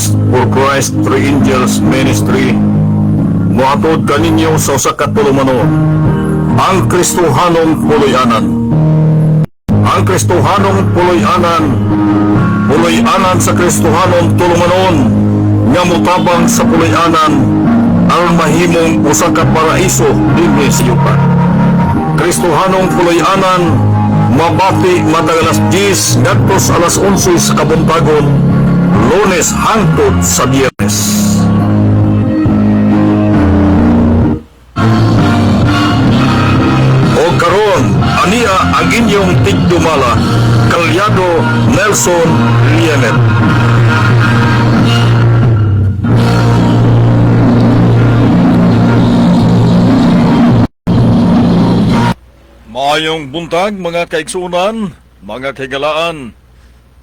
Voice for Christ Three Angels Ministry moatod kaninyo sa usa ka tulumanon ang Kristohanong Puloy-anan. Ang Kristohanong Puloy-anan, puloy-anan sa Kristohanong tulumanon nga mutabang sa puloy-anan ang mahimong usa ka paraiso dinhi sa yuta. Kristohanong Puloy-anan mabati matag alas 10 ngadto sa alas 11 sa kabuntagon, Lunes hangtod sa Biyernes. O karon ania ang inyong tigdumala, Kalyado Nelson Lienet. Maayong buntag mga kaigsunan, mga kaigalaan,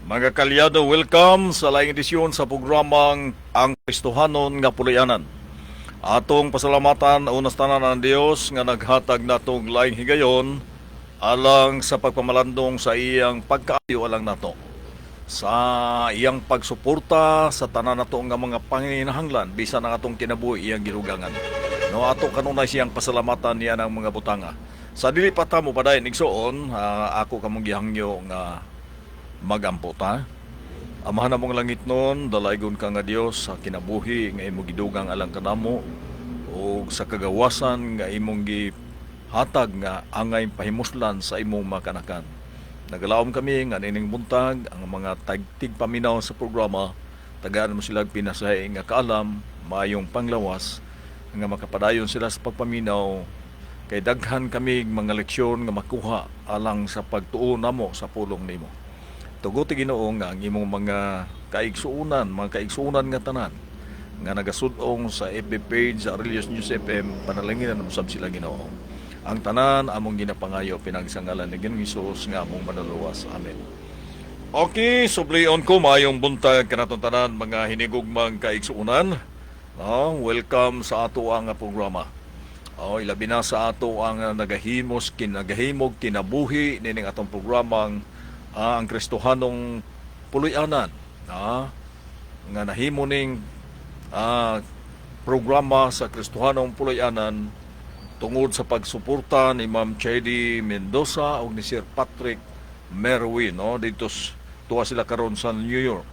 mga kalyado, welcome sa laing edisyon sa programang Ang Kristohanon nga Puloy-anan. Atong pasalamatan unas tanan ng Dios nga naghatag natong laing higayon alang sa pagpamalandong sa iyang pagkaayo alang nato. Sa iyang pagsuporta sa tanan nato nga mga panginahanglan bisan ang atong kinabuhi iyang girugangan. No, ato kanunay siyang pasalamatan niya ng mga butanga. Sa dili pa ta mo padayon igsuon, ako kamong gihangyo nga magampo ta. Amahan namong langit nun, dalaygon ka nga Dios sa kinabuhi nga imong gidugang alang kanamo o sa kagawasan nga imong gihatag nga angay pahimuslan sa imong makanakan. Nagalaom kami nga nining buntag ang mga tagtig paminaw sa programa, tagaan mo sila pinasahay nga kaalam, maayong panglawas nga makapadayon sila sa pagpaminaw. Kay daghan kami mga leksyon nga makuha alang sa pagtuon namo sa pulong nimo. Tuguti Ginoo nga ang imong mga kaigsuunan nga tanan nga nagasud-ong sa FB page sa Aurelius News FM, panalanginan usab sila Ginoo. Ang tanan among ginapangayo pinagsangalan ni Ginoong Hesus nga among manaluwas. Amen. Okay, sublion ko maayong buntag kanaton tanan mga hinigugmang kaigsuunan. Welcome sa ato ang programa. Ilabi na sa ato ang nagahimog kinabuhi nining atong programang ang Kristohanong Puloy-anan nga nahimo ning programa sa Kristohanong Puloy-anan tungod sa pagsuporta ni Ma'am Chedi Mendoza ug ni Sir Patrick Merwin dito tuwa sila karon sa New York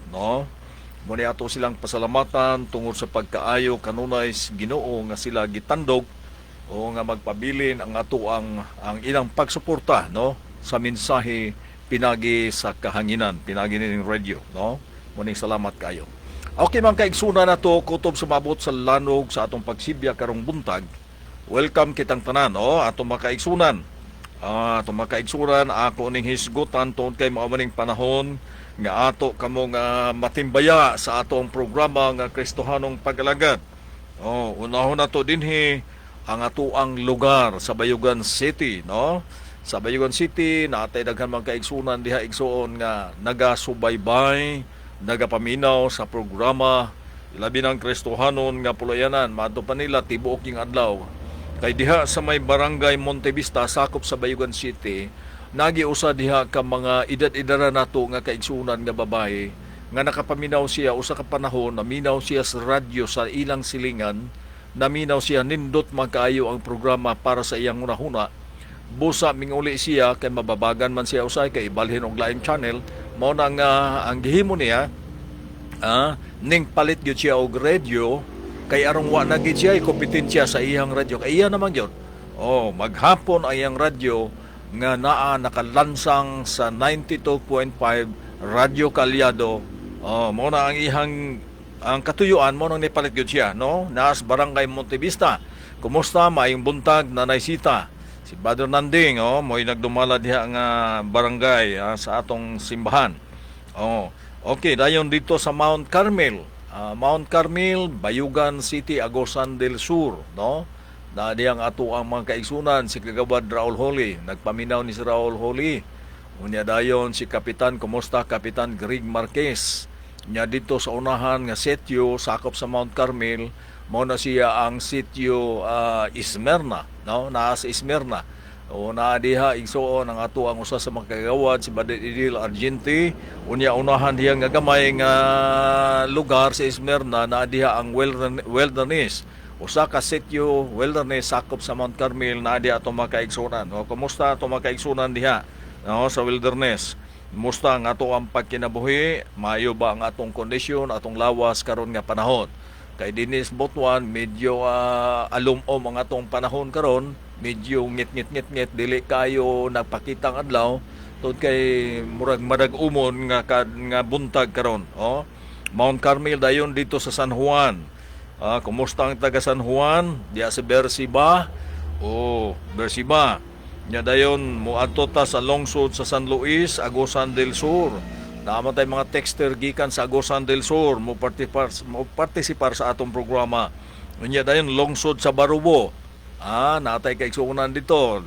muni ato silang pasalamatan tungod sa pagkaayo kanunay Ginoo nga sila gitandog o nga magpabilin ang ato ang ilang pagsuporta sa mensahe pinagi sa kahanginan, pinagi ning radio, Muning salamat kayo. Okay, mga kaigsunan nato kutob sumabot sa lanog sa atong pagsibya karong buntag. Welcome kitang tanan, atong mga kaigsunan. Atong mga kaigsunan, ako ning hisgutan tungod kay mao maning panahon nga ato kamong matimbaya sa atong programa nga Kristohanong Pag-alagad. Unahon nato dinhi ang atuang lugar sa Bayugan City, Sa Bayugan City, natay daghan mga kaigsunan diha igsuon nga nagasubaybay, nagapaminaw sa programa labi ng Kristohanon nga Puloy-anan. Madto pa nila tibuok king adlaw. Kay diha sa may barangay Montevista sakop sa Bayugan City, nagiusa diha ka mga edad-edara nato nga kaigsunan nga babae nga nakapaminaw siya usa ka panahon, naminaw siya sa radyo sa ilang silingan. Naminaw siya nindot magkaayo ang programa para sa iyang unahuna. Busa minguli siya kay mababagan man siya usay kay ibalhin og laing channel. Mao na nga ang gihimo niya ning palit gyud siya og radio kay arong wa na gid siya kompetensya sa iyang radio. Kay iya naman gyud. Maghapon ang iyang radio nga naa nakalansang sa 92.5 Radio Kalyado. Mao na ang ihang ang katuyuan mo nang nipalit gyud siya, Naas Barangay Montevista. Kumusta maayong buntag Nanay Sita? Si Brother Nanding, mo'y nagdumala diha nga barangay sa atong simbahan. Okay, dayon dito sa Mount Carmel. Mount Carmel, Bayugan City, Agosan del Sur, Na diyang ato ang mga kaigsunan si Kagawad Raul Holy. Nagpaminaw ni si Raul Holy. Unya dayon si Kapitan, kumusta Kapitan Greg Marquez? Nya dito sa unahan nga sitio sakop sa Mount Carmel, mao na siya ang sitio Smyrna, naa sa Smyrna. O naa diha igsuon ang ato ang usa sa mga kagawad si Badit Idil Argenti. Unya unahan diha nga gamay nga lugar sa Esmerna naa diha ang wilderness. Usa ka sitio wilderness sakop sa Mount Carmel naa diha ato makaigsunan. O kumusta ato makaigsunan diha no, sa wilderness? Kumusta ang ato ang pagkinabuhi? Maayo ba ang atong kondisyon, atong lawas karon nga panahon? Kay dinis Butuan medyo alumom ang atong panahon karon, medyo ngit dili kayo nagpakita ang adlaw tungod kay murag madag-umon nga buntag karon. Mount Carmel dayon dito sa San Juan. Kumusta ang taga San Juan? Diya sa Bersiba. Bersiba. Nya dayon moadto ta sa lungsod sa San Luis, Agusan del Sur. Naman tayo mga texter gikan sa Agusan del Sur mo partisipar sa atong programa. Unya dayon lungsod sa Barubo. Natay kaigsuonan dito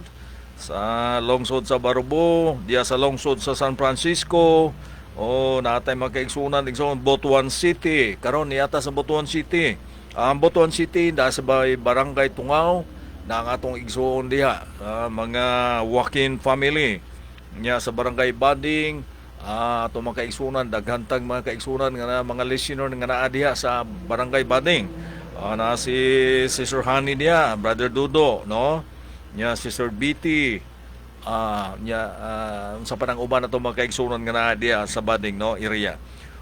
sa lungsod sa Barubo, diya sa lungsod sa San Francisco. Natay makaigsuonan igsoon Butuan City. Karon niyata sa Butuan City. Ang Butuan City da sa barangay Tungaw na ang atong igsuon diha. Mga Joaquin family. Nya sa barangay Bading. Ito mga kaigsunan, daghantag mga kaigsunan nga mga listener nga naa diha sa barangay Bading. Na si Sister Honey diya, Brother Dudo, no? Nya Sister BT, sa panang uban na ito mga kaigsunan nga naa diha sa Bading, no? Area.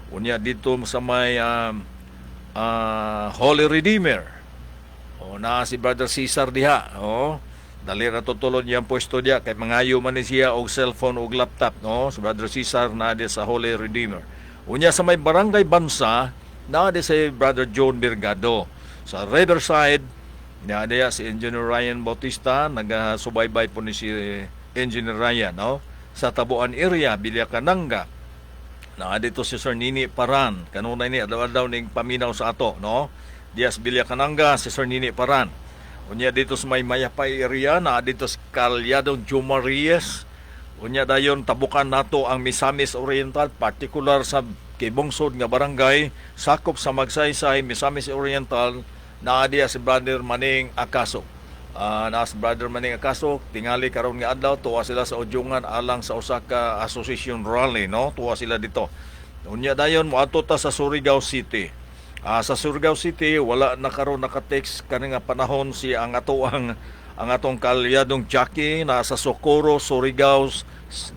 Unya dito sa may Holy Redeemer. Na si Brother Cesar diha, dali ra tutulod niyang pwesto diya kay mangayo man ni siya og cellphone og laptop, no? Si Brother Cesar na di sa Holy Redeemer. Unya sa may barangay Bansa na di sa Brother John Birgado. Sa Riverside na diya si Engineer Ryan Bautista, nagasubaybay po ni si Engineer Ryan, no? Sa Tabuan area, Bilyacananga, na dito si Sir Nini Paran. Kanunay ni adlaw ning paminaw sa ato, no? Diya sa Bilyacananga si Sir Nini Paran. Unya dito sa may Mayapay area na dito sa Calyadong Jumarias. Unya dayon tabukan nato ang Misamis Oriental, particular sa kibungsod nga barangay sakop sa Magsaysay, Misamis Oriental, na diya si Brother Maning Akaso. Na si Brother Maning Akaso tingali karon nga adlaw tuwa sila sa Udyungan alang sa usa ka association rally, no? Tuwa sila dito. Unya dayon moadto ta sa Surigao City. Sa Surigao City wala na karon naka-text kani nga panahon si ang atong kalyadong Jackie na sa Socorro, Surigao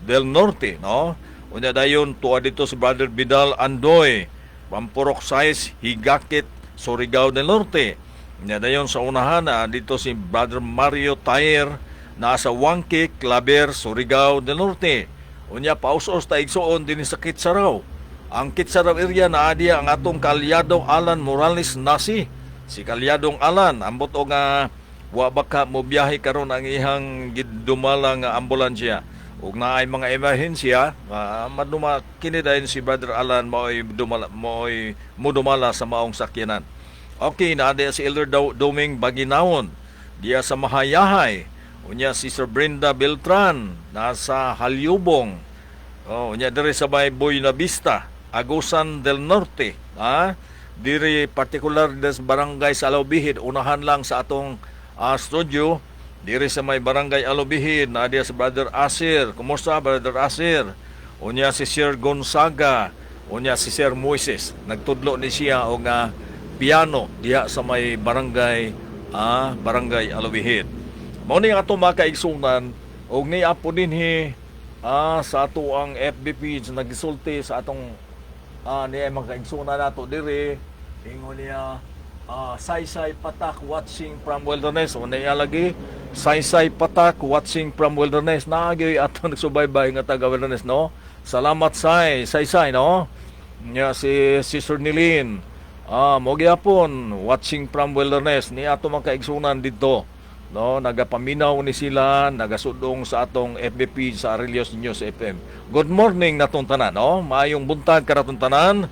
del Norte, no? Unya dayon tuwa dito si Brother Vidal Andoy, Pampurok Size, Higakit, Surigao del Norte. Unya dayon sa unahan dito si Brother Mario Tayer na sa Wangkik, Claver, Surigao del Norte. Unya pausos ta igsuon din sa Kitsaraw. Ang Kitsaraw area na adiya ang atong Kalyadong Alan Morales Nasi. Si Kalyadong Alan, ambot o nga wa baka mo biyahe karon ang ihang gidumala nga ambulansya. Ug naay mga emerhensya, maduma kini dayon si Brother Alan mo'y dumala sa maong sakyanan. Okay, na adiya si Elder Doming Baginawon, diya sa Mahayahay. Unya si Sir Brenda Beltran nasa Halyubong. Unya diri sa may Buena Vista, Agusan del Norte, diri particular des barangay sa Alobihid, unahan lang sa atong studio, diri sa may barangay Alobihid, na diya si Brother Asir. Kumusta Brother Asir? Unya si Sir Gonzaga, unya si Sir Moises, nagtudlo ni siya og piano diya sa may barangay Alobihid. Mao ni ato makaigsunan og ni apo dinhi sa ato ang FB page nagisulti sa atong niya makaigsunan nato diri ingon niya Saysay Patak watching from Wilderness. O niya lagi Saysay Patak watching from Wilderness. Naagay ato nagsubaybay nga taga Wilderness, no? Salamat Saysay, no? Niya si Sister Nilin mo gyapon watching from Wilderness ni ato makaigsunan dito, no? Nagapaminaw ni sila, nagasudong sa atong FB sa Aurelius News FM. Good morning natong tanan, no? Maayong buntag karatong tanan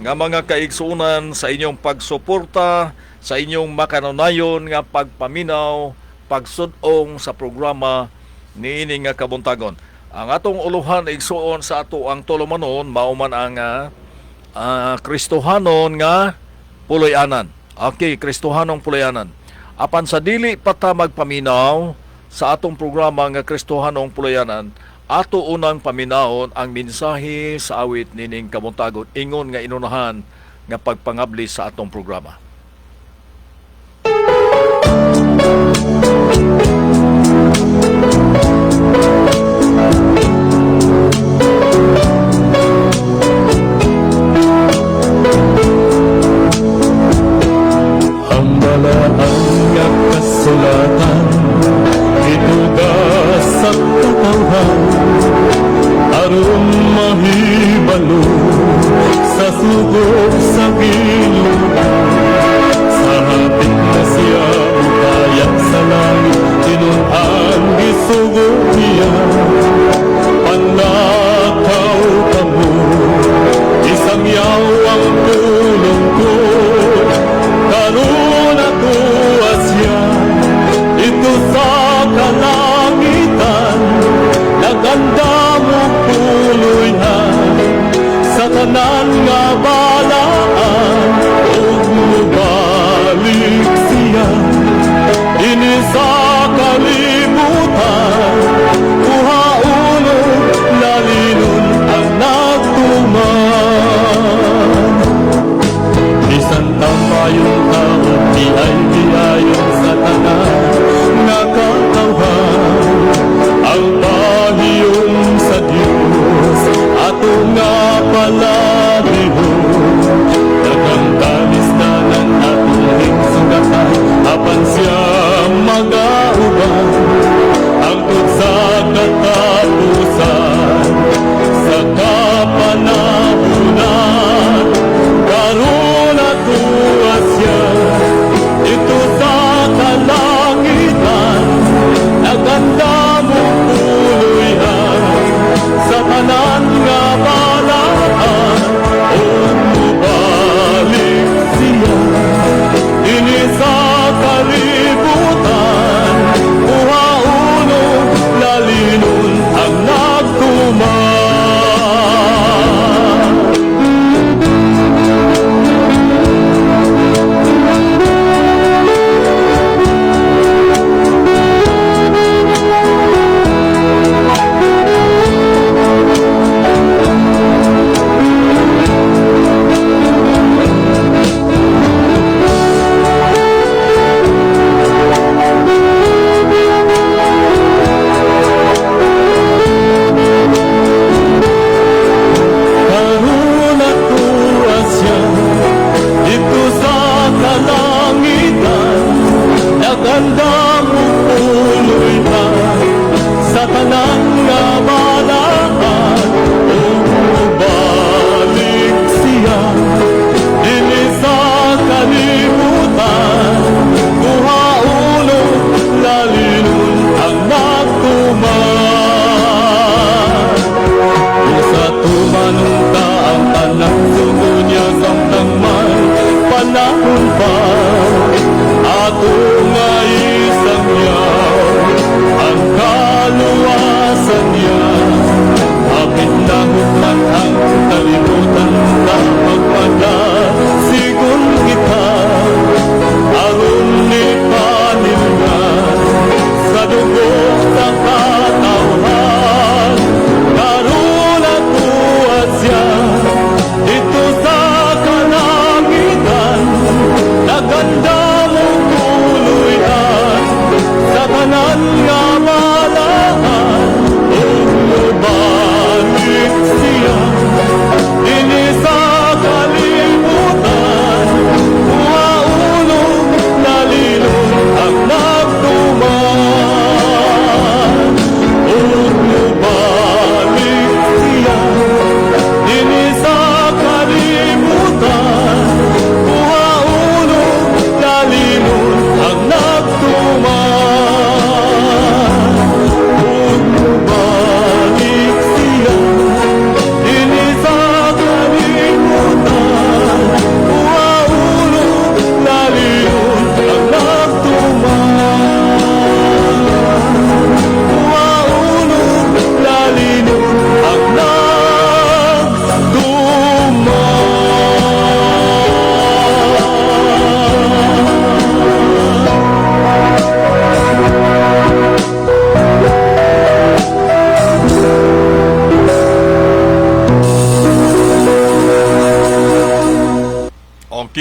nga mga kaigsunan sa inyong pagsuporta, sa inyong makanunayon nga pagpaminaw, pagsudong sa programa niini nga kabuntagon. Ang atong uluhan igsuon sa ato ang tulumanon mauman ang Kristohanon nga puloy-anan. Okay, Kristohanong puloy-anan. Apan sa dili pa ta magpaminaw sa atong programa nga Kristohanong Pulayanan, ato unang paminahon ang mensahe sa awit nining kabuntagon ingon nga inunahan nga pagpangabli sa atong programa. Hambalaan nga kasulatan itugas sa katawhan aron mahibalo sa sugod sa Ginoo sa hapit na siya kayak sa langit tinuhan gisugod niya panlakaw kamo isang yaw ang tulong ko karon ako asya ito sa kalangitan naganda mo puloy na sa tanan nga balaan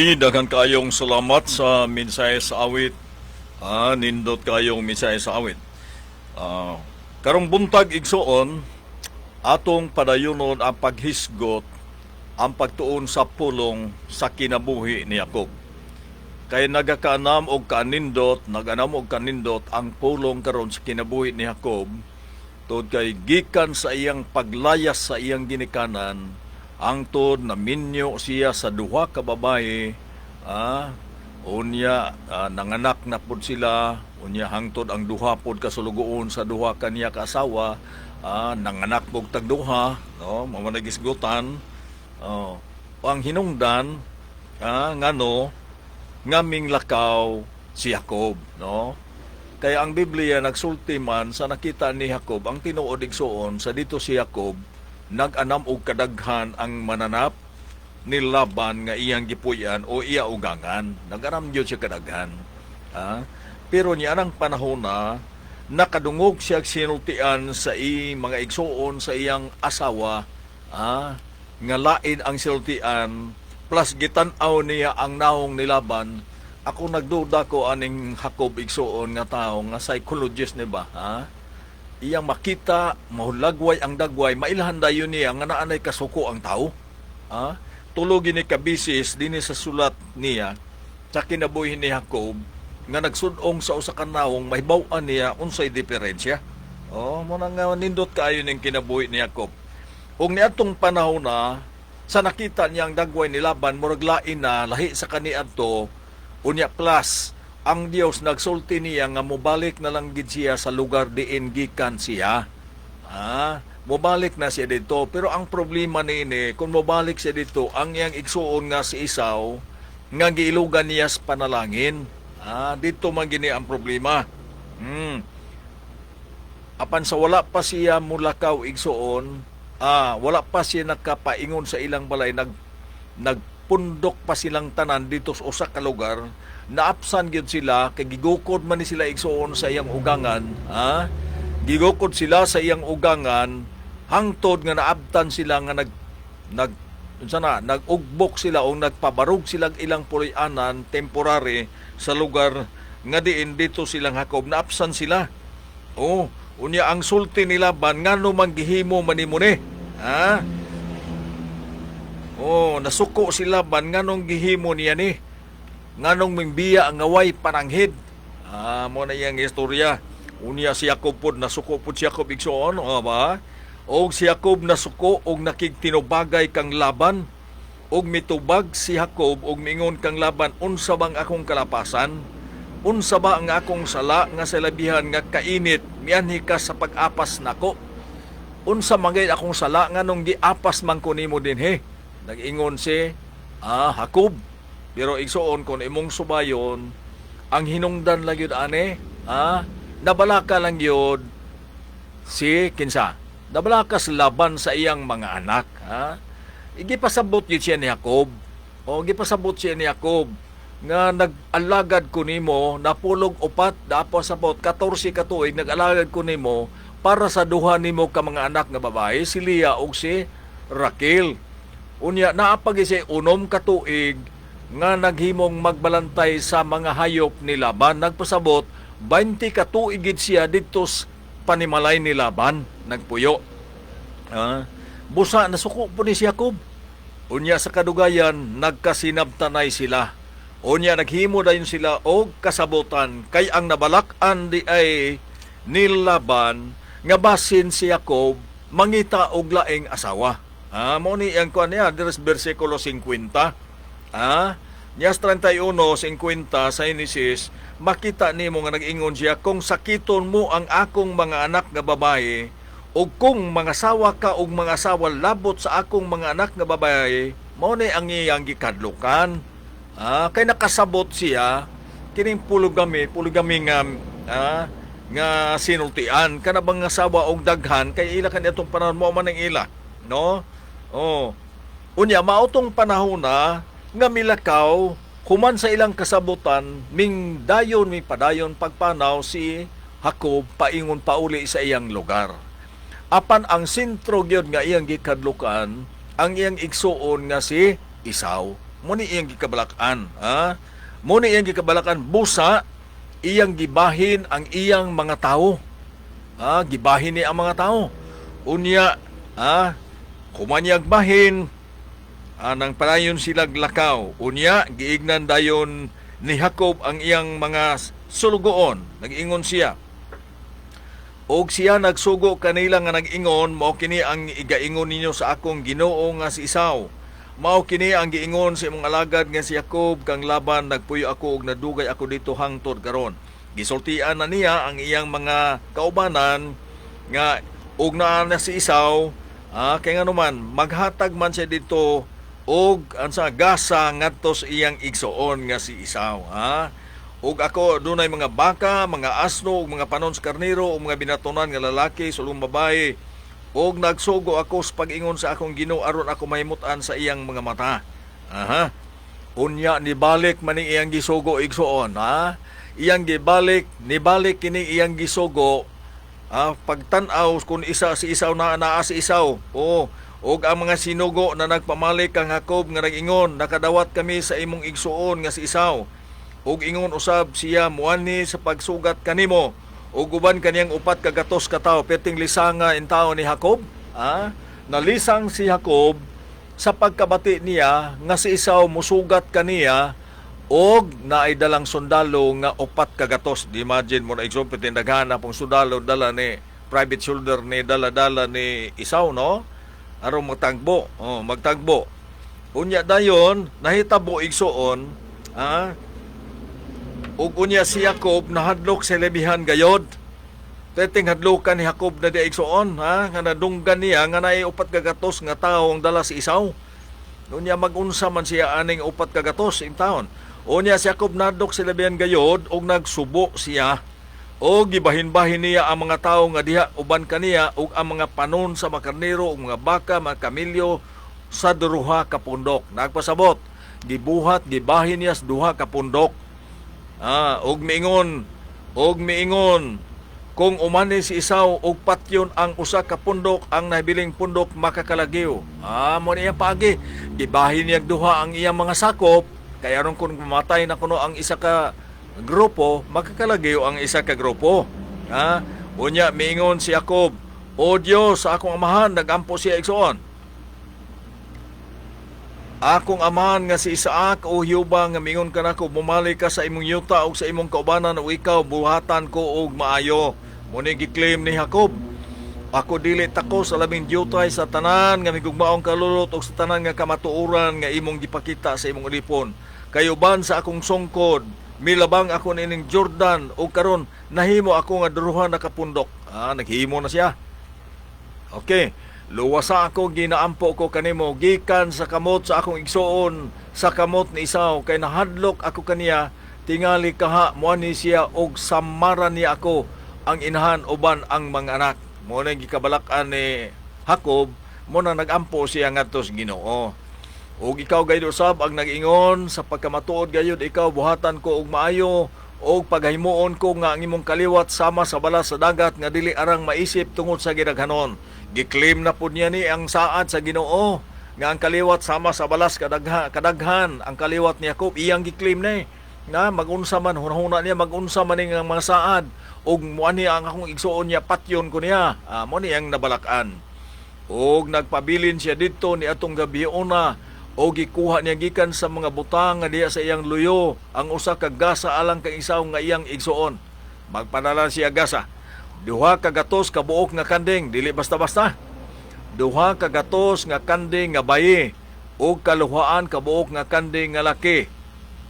Okay, daghan kayong salamat sa mensahe sa awit. Nindot kayong mensahe sa awit. Karong buntag igsoon, atong padayonon ang paghisgot, ang pagtuon sa pulong sa kinabuhi ni Jacob. Kay nagakanam og kanindot ang pulong karon sa kinabuhi ni Jacob, tod kay gikan sa iyang paglayas sa iyang ginikanan, angtod na minyo siya sa duha ka babaye, nanganak na pud sila, unya hangtod ang duha pud kasulugoon sa duha kaniya ka asawa, nanganak og tagduha, no, mamanagisgutan. Ang hinungdan, ngano ngaming lakaw si Jacob, no? Kaya ang Biblia nagsulti man sa nakita ni Jacob, ang tinuod igsoon sa dito si Jacob nag-anam og kadaghan ang mananap ni Laban nga iyang gipuy-an o iya ugangan. Nag-anam gyud siya kadaghan. Pero niya anang panahon na nakadungog siya sinultian sa mga igsoon sa iyang asawa, nga lain ang sinultian plus gitan-aw niya ang naong ni Laban. Ako nagduda ko aning Jacob igsoon nga tao nga psychologist ni ba, iyang makita mahulagway ang dagway, mailhan dayon niya nga naanay kasuko ang tao. Tulogin ni kabisis dinhi sa sulat niya sa kinabuhi ni Jacob nga nagsudong sa usa ka naong mahibaw-an niya unsay diferensya. Mo nang nindot kaayo ning kinabuhi ni Jacob. Ug niadtong panahon na sa nakita niya ang dagway ni Laban, murag lain na lahi sa kaniadto, unya plus ang Dios nagsulti niya nga mobalik na lang gid siya sa lugar diin gikan siya. Mobalik na siya dito, pero ang problema niini kung mobalik siya dito, ang iyang igsuon nga si Esau nga giilugan niya sa panalangin. Dito man gini ang problema. Apan sa wala pa siya mulakaw igsuon, wala pa siya nakapaingon sa ilang balay, nagpundok pa silang tanan dito sa usa ka lugar, naapsan gyud sila kay gigukod man ni sila igsuon sa iyang ugangan, gigukod sila sa iyang ugangan hangtod nga naabtan sila nga nagugbok sila o nagpabarog silang ilang puloy-anan temporary sa lugar nga diin dito silang Jacob, naapsan sila. Unya ang sulti ni Laban ngano man gihimo man nimo ni, nasuko si Laban nganong gihimo niya ni, nganong mingbiya ang away pananghid. Mo na iyang istorya. Unya si Jacob pod nasuko pod si Jacob igsoon, ba? Og si Jacob nasuko og nakigtinubagay kang Laban, og mitubag si Jacob og mingon kang Laban, unsa bang akong kalapasan? Unsa ba ang akong sala nga sa labihan nga kainit mianhi ka sa pag-apas nako? Unsa mangay akong sala nganong giapas man ko nimo dinhi? Nag-ingon si Jacob. Pero igsuon kon imong subayon, ang hinungdan lang yun ane, nabalaka lang yun si kinsa? Nabalaka sa Laban sa iyang mga anak. Igipasabot yun siya ni Jacob. Gipasabot siya ni Jacob nga nag-alagad ko nimo, napulog upat, napasabot 14 ka tuig, nag-alagad ko nimo para sa duha nimo ka mga anak nga babae, si Leah ug si Raquel. Unya naapag si unom ka tuig nga naghimong magbalantay sa mga hayop ni Laban, nagpasabot 20 ka tuig gid siya dito panimalay ni Laban, nagpuyo. Busa nasuko po ni si Jacob. Unya sa kadugayan nagkasinabtanay sila. Unya naghimo dayon sila og kasabutan kay ang nabalak-an di ay ni Laban nga basin si Jacob mangita og laing asawa. Mo ni ang kuan niya deres bersikulo 50. Nias 31:50 sa Genesis, makita nimo nga nag-ingon siya, kung sakiton mo ang akong mga anak nga babae o kung mga sawa ka og mga asawa labot sa akong mga anak nga babae, mao ni ang iyang gikadlukan. Kay nakasabot siya kining polygamy nga sinultian kana bang asawa og daghan kay ila kan itong panahon mo man ang ila, no? Unya mautong panahon na nga milakaw human sa ilang kasabutan ming padayon pagpanaw si Jacob paingon pauli sa iyang lugar. Apan ang sentro gyud nga iyang gikadlukan ang iyang igsuon nga si Esau. Muni iyang gikabalakan, ha? Muni iyang gikabalakan busa iyang gibahin ang iyang mga tao. Gibahin ni ang mga tao. Unya, kumanyag bahin, nang panayon sila lakaw. Unya, giignan dayon ni Jacob ang iyang mga sulugoon. Nag-ingon siya. Og siya nagsugo kanila nga nag-ingon, mao kini ang igaingon ninyo sa akong Ginoo nga si Esau. Mao kini ang giingon sa imong alagad nga si Jacob, kang Laban nagpuyo ako og nadugay ako dito hangtod karon. Gisultian na niya ang iyang mga kaubanan nga og naa na si Esau, kay nga naman maghatag man siya dito og ansa gasa ngadto sa iyang igsoon nga si Esau, ug ako dunay mga baka, mga asno ug mga panon sa karnero ug mga binatunan nga lalaki sulong babae, ug nagsugo ako sa pag-ingon sa akong Ginoo aron ako mahimutan sa iyang mga mata. Unya nibalik man ni iyang gisugo igsoon, iyang nibalik kini iyang gisugo, pagtan-aw kung isa si Esau naa si Esau. Og ang mga sinugo na nagpamalik kang Jacob nga nag-ingon, nakadawat kami sa imong igsuon nga si Esau. Og ingon usab siya muani sa pagsugat kanimo ug uban kaniyang upat ka gatos ka tawo perting lisanga in tawo ni Jacob. Nalisang si Jacob sa pagkabati niya nga si Esau musugat kaniya og naay dalang sundalo nga upat ka gatos. Di imagine mo na example tindaghan pong sundalo dala ni private soldier ni dala-dala ni Esau, no? Aron magtagbo. Unya dayon nahitabo igsoon, ug unya si Jacob nahadlok sa lebihan gayod. Teting hadlokan ni Jacob na di igsoon, nga nadunggan niya nga naay upat ka gatos nga tawo ang dala si Esau. Unya magunsa man siya aning upat ka gatos in taon. Unya si Jacob nahadlok sa lebihan gayod ug nagsubo siya. O gibahin-bahin niya ang mga tao nga diha uban kaniya ug ang mga panon sa makarnero ug mga baka, mga kamilyo sa duha ka pundok. Nagpasabot, gibahin niya sa duha ka pundok. Og miingon kung umani si Esau og patyon ang usa ka pundok, ang nabiling pundok makakalagyo. Mo niya paagi, gibahin niya duha ang iyang mga sakop, kaya ron kung mamatay na kuno ang isa ka grupo, makakalagyo ang isa ka grupo. Unya miingon si Jacob, O Dios, sa akong amahan, nagampo siya igsoon. Akong amahan nga si Isaac o Hiuba nga mingon ka nako, bumalik ka sa imong yuta o sa imong kaubanan o ikaw buhatan ko og maayo. Muni giklaim ni Jacob, ako dili tako sa labing yutay sa tanan nga migugmaong kalulot o sa tanan nga kamatuoran nga imong gipakita sa imong lipon. Kayuban sa akong songkod, milabang ako nining Jordan o karon nahimo ako nga duruhan na kapundok. Naghimo na siya. Okay. Luwasa ako, ginaampo ko kanimo gikan sa kamot sa akong igsoon sa kamot ni Esau, kay nahadlok ako kaniya tingali kaha muani siya og samaran niya ako ang inahan uban ang mga anak. Mo na gikabalak-an ni Jacob, mo na nagampo siya ngadto sa Ginoo. Og ikaw gayud usab ang nag-ingon sa pagkamatuod gayud ikaw buhatan ko og maayo og paghimuon ko nga ang imong kaliwat sama sa balas sa dagat nga dili arang maisip tungod sa gidaghanon. Giklaim na po niya ni ang saad sa Ginoo nga ang kaliwat sama sa balas kadaghan ang kaliwat ni Jacob iyang giklaim na nga magunsa man hunahuna niya magunsa man ning mga saad og muani ang akong igsuon niya patyon ko niya. Mo ni ang nabalakan og nagpabilin siya didto ni atong gabi una og gikuha niya gikan sa mga butang nga diha sa iyang luyo ang usa ka gasa alang kang Esau nga iyang igsuon. Magpadala siya gasa. Duha ka gatos ka buok nga kanding, dili basta-basta. Duha ka gatos nga kanding nga bayi ug kaluhaan ka buok nga kanding nga laki.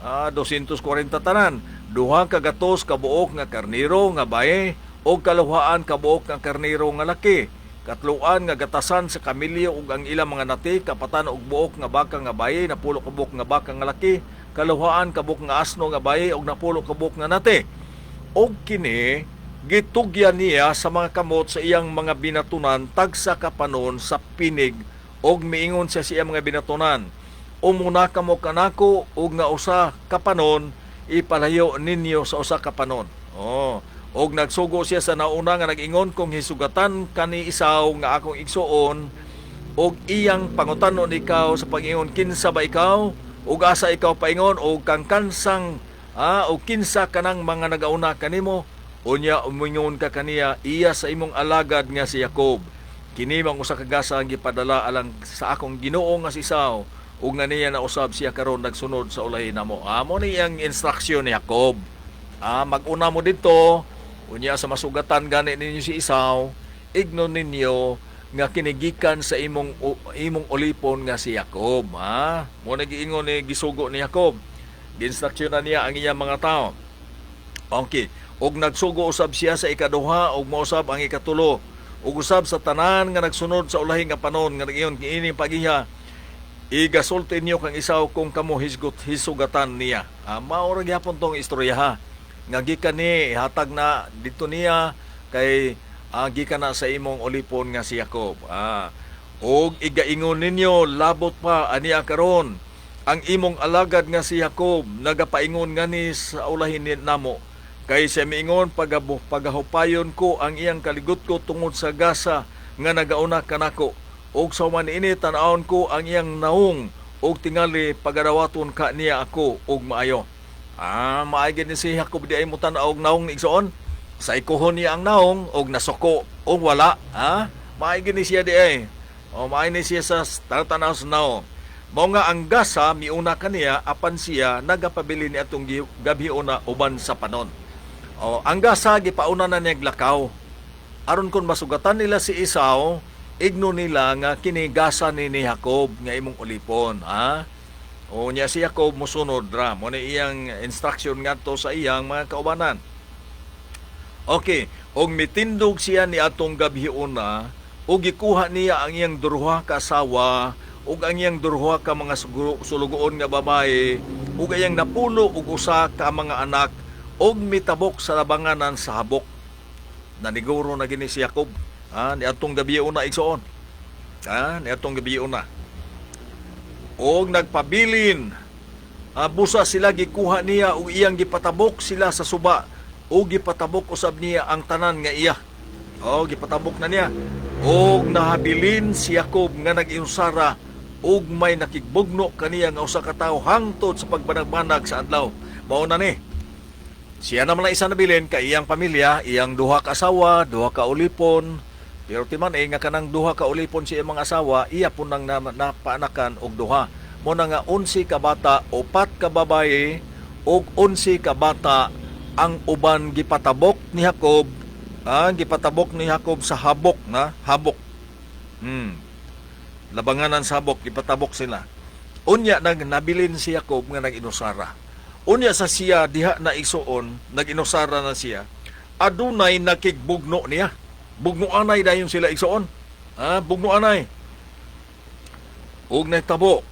240 tanan. Duha ka gatos ka buok nga karniro nga bayi ug kaluhaan ka buok nga karniro nga laki. Katluan nga gatasan sa kamilyo ug ang ilang mga nati, kapatan og buok nga baka nga bayi, napulo ka buok nga baka nga laki, kaluhaan ka buok nga asno nga bayi ug napulo ka buok nga nati. Og kini gitugyan niya sa mga kamot sa iyang mga binatunan tagsa kapanon sa pinig og miingon siya sa iyang mga binatunan, umuna kamo kanako og nga usa kapanon ipalayo ninyo sa usa kapanon. Og nagsugo siya sa nauna nga nag-ingon, kung hisugatan kani Esau nga akong igsuon og iyang pangutanon ikaw sa pag-ingon kinsa ba ikaw, ug asa ikaw paingon og kang kansang o kinsa kanang mga nagauna kanimo, unya umingon ka kaniya iya sa imong alagad nga si Jacob. Kini mang usa ka gasa ang gipadala alang sa akong Ginoo nga si Esau, ug nga niya nausab siya karon nagsunod sa ulahi namo. Amo ni ang instruksyon ni Jacob. Mag-una mo dito, unya sa masugatan gani ninyo si Esau, ignon ninyo nga kinigikan sa imong ulipon nga si Jacob. Mo nagiingon ni gisugo ni Jacob. Ginstruksyonan niya ang iyang mga tao. Okay. Og nagsugo usab siya sa ikaduha og mausab ang ikatulo. Ug usab sa tanan nga nagsunod sa ulahi nga panon nga nagiyon kiining pagiha. Igasulti niyo kang Esau kung kamo hisugatan niya. Mao ra gyapon tong istorya ha. Nga gikan ni hatag na dito niya kay gikan na sa imong ulipon nga si Jacob. Og igaingon ninyo labot pa aniya karon ang imong alagad nga si Jacob nagapaingon ngani sa ulahin namo kay siya miingon pagahupayon ko ang iyang kaligot ko tungod sa gasa nga nagauna kanako og sa man ini tan-awon ko ang iyang naong og tingali pagadawaton ka niya ako og maayo. Maay ni si Jacob di ay mo tan-aw og naong igsoon sa ikuhon niya ang naong og nasuko og wala. Maay ni siya di ay maay ni siya sa tan-aw sa naong. Mao nga ang gasa miuna kaniya apan siya nagapabili ni atong gabhiuna uban sa panon. Ang gasa gipauna na niya lakaw. Aron kon masugatan nila si Esau, igno nila nga kini gasa ni Jacob nga imong ulipon. Nya si Jacob mosunod ra mo ni iyang instruction ngadto sa iyang mga kaubanan. Okay, og mitindog siya ni atong gabhiuna og gikuha niya ang iyang duruha ka asawa ug ang iyang duruha ka mga sulugoon nga babae ug iyang napulo ug usa ka mga anak og mitabok sa labanganan sa habok. Naniguro na gini si Jacob ni atong gabi una igsoon. Ni atong gabi una. Og nagpabilin busa sila gikuha niya ug iyang gipatabok sila sa suba ug gipatabok usab niya ang tanan nga iya. Gipatabok na niya. Og nahabilin si Jacob nga nag-iusara ug may nakigbugno kaniya nga usa ka tawo hangtod sa pagbanag-banag sa adlaw. Mao na ni. Siya naman lang isa nabilin kay iyang pamilya, iyang duha ka asawa, duha ka ulipon. Pero timan nga kanang duha ka ulipon sa iyang mga asawa, iya po nang napaanakan og duha. Mo na nga 11 ka bata, 4 ka babaye ug 11 ka bata ang uban gipatabok ni Jacob. Gipatabok ni Jacob sa habok na habok. Labanganan sa habok, gipatabok sila. Unya nabilin si Jacob nga nag-inusara. Unya sa siya diha na igsuon, nag-inusara na siya. Adunay nakigbugno niya. Bugno anay dayon sila igsuon. Bugno anay. Ug nagtabok.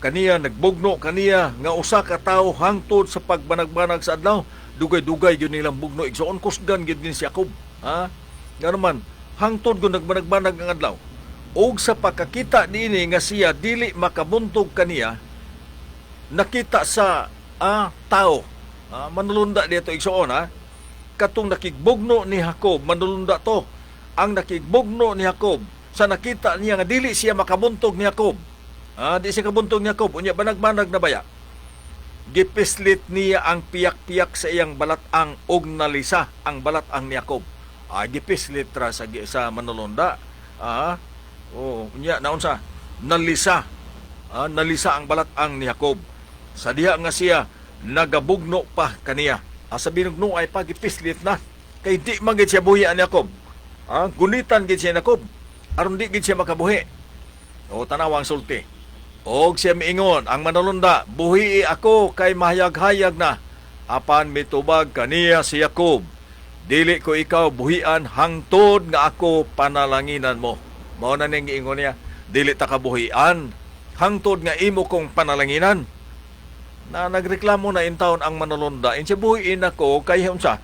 Kaniya nagbugno kaniya nga usa ka tawo hangtod sa pagbanag-banag sa adlaw. Dugay-dugay gyud nilang bugno igsuon kusgan gyud ni si Jacob. Nga naman hangtod gyud nagbanag-banag ang adlaw. Og sa pagkakita niini nga siya dili makabuntog kaniya, nakita sa tao. Manulunda dito igsuon katong nakigbugno ni Jacob, manulunda to. Ang nakigbugno ni Jacob sa nakita niya nga dili siya makabuntog ni Jacob. Di siya kabuntog ni Jacob, unya banag-banag na baya. Gipislit niya ang piyak-piyak sa iyang balatang og nalisa ang balatang ni Jacob. Gipislit ra sa manulunda. Unya naunsa nalisa. Nalisa ang balatang ni Jacob. Sa diha nga siya nagabugno pa kaniya. Sa binugno ay pagipislit na kay di man gid siya buhian ni Jacob. Gunitan gid siya ni Jacob aron di gid siya makabuhi. Tanawang sulti. Og siya miingon ang manulunda, buhii ako kay mahayag-hayag na. Apan mitubag kaniya si Jacob, dili ko ikaw buhian hangtod nga ako panalanginan mo. Mao na ning giingon niya, dili ta ka buhian hangtod nga imo kong panalanginan. Na nagreklamo na in taon ang manulunda, siya buhiin ako kay unsa?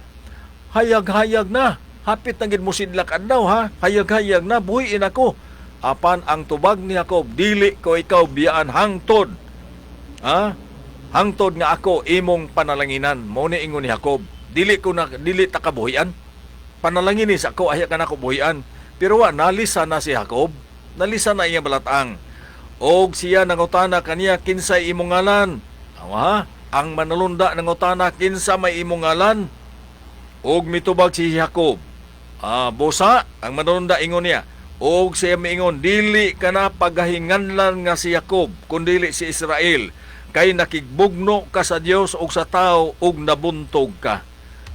Hayag-hayag na. Hapit na gid mo sidlak adlaw Hayag-hayag na buhiin ako. Apan ang tubag ni Jacob, dili ko ikaw biyaan hangtod. Hangtod nga ako imong panalanginan. Mao ni ingon ni Jacob, dili ta kabuhian. Panalangin sa ako aya ka nako buhian. Pero nalisa na si Jacob. Nalisa na iyang balatang. Og siya nangutana kaniya kinsay imong ngalan. Ha? Ang manalunda nangutana kinsa may imong ngalan. Og mitubag si Jacob. Bosa, ang manalunda ingon niya. Og siya miingon, dili ka na pagahinganlan nga si Jacob, kundili si Israel. Kay nakigbugno ka sa Dios og sa tao og nabuntog ka.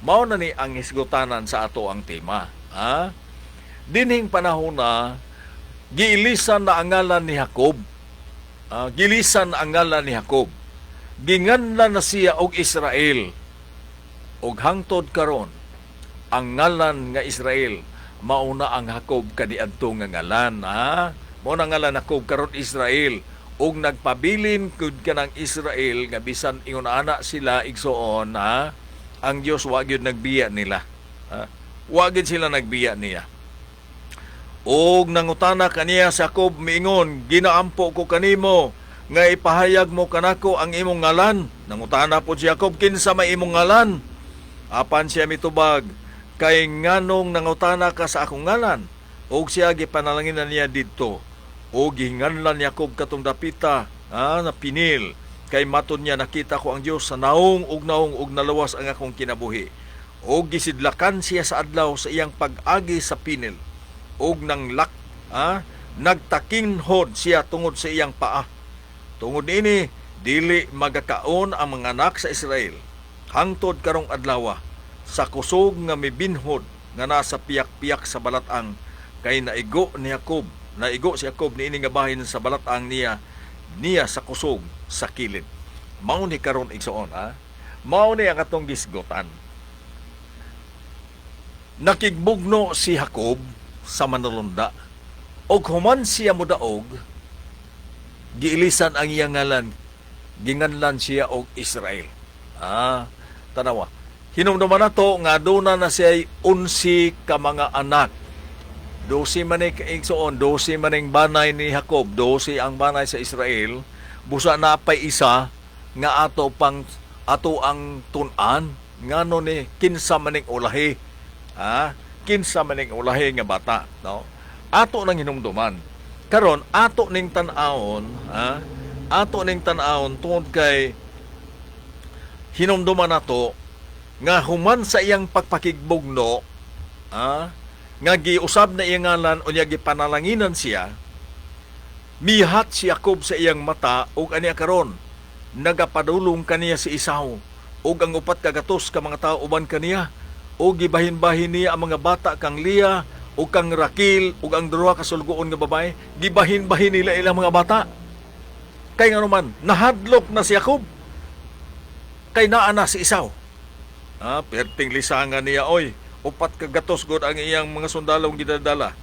Mao na ni ang hisgutanan sa ato ang tema. Dinhing panahon na giilisan na ang ngalan ni Jacob. Gilisan ang ngalan ni Jacob. Ginganlan na siya og Israel. Og hangtod karon ang ngalan nga Israel mauna ang Jacob kaniadto nga ngalan. Mao na ngalan Jacob karon Israel. Og nagpabilin kud kanang Israel nga bisan ingon ana sila igsoon ang Dios wa gyud nagbiya nila. Wa gyud sila nagbiya niya. Og nangutana kaniya sa Jacob miingon, ginaampo ko kanimo nga ipahayag mo kanako ang imong ngalan. Nangutana po si Jacob, kinsa may imong ngalan? Apan siya mitubag, kay nganong nangutana ka sa akong ngalan? Og siya gipanalanginan niya didto. O gihinganlan ni Jacob katong dapita na Pinil. Kay maton niya nakita ko ang Dios sa naong ug nalawas ang akong kinabuhi. O gisidlakan siya sa adlaw sa iyang pag-agi sa Pinil. Og nagtakinhod siya tungod sa iyang paa. Tungod ini dili magakaon ang mga anak sa Israel hangtod karong adlaw sa kusog nga mibinhod nga nasa piyak-piyak sa balatang kay naigo si Jacob niini nga bahin sa balatang niya sa kusog sa kilid. Mao ni karon igsoon mao ni ang atong gisgotan. Nakigbugno si Jacob sa manulunda og human siya modaog giilisan ang iyang ngalan, ginganlan siya og Israel. Tanawa. Hinumduman na to, nga doon na siya 11 ka mga anak. 12 man igsoon, 12 maning banay ni Jacob, 12 ang banay sa Israel. Busa na pay isa, nga ato ang tunan, nga no ni kinsa maning ulahi. Kinsa maning ulahi nga bata. No? Ato nang hinumduman. Karon ato ning tan-awon tungod kay hinumduman nato nga human sa iyang pagpakigbugno nga giusab na iyang ngalan unya gipanalanginan siya, mihat si Jacob sa iyang mata ug aniya karon nagapadulong kaniya si Esau ug ang upat ka gatos ka mga tawo uban kaniya ug gibahin-bahin niya ang mga bata kang Leah ug kang Rakil ug ang duha ka sulgoon nga babae, gibahin-bahin nila ilang mga bata. Kay nga naman nahadlok na si Jacob. Kay naa na si Esau. Perting lisangan niya, oy, upat ka gatos gud ang iyang mga sundalong gidadala.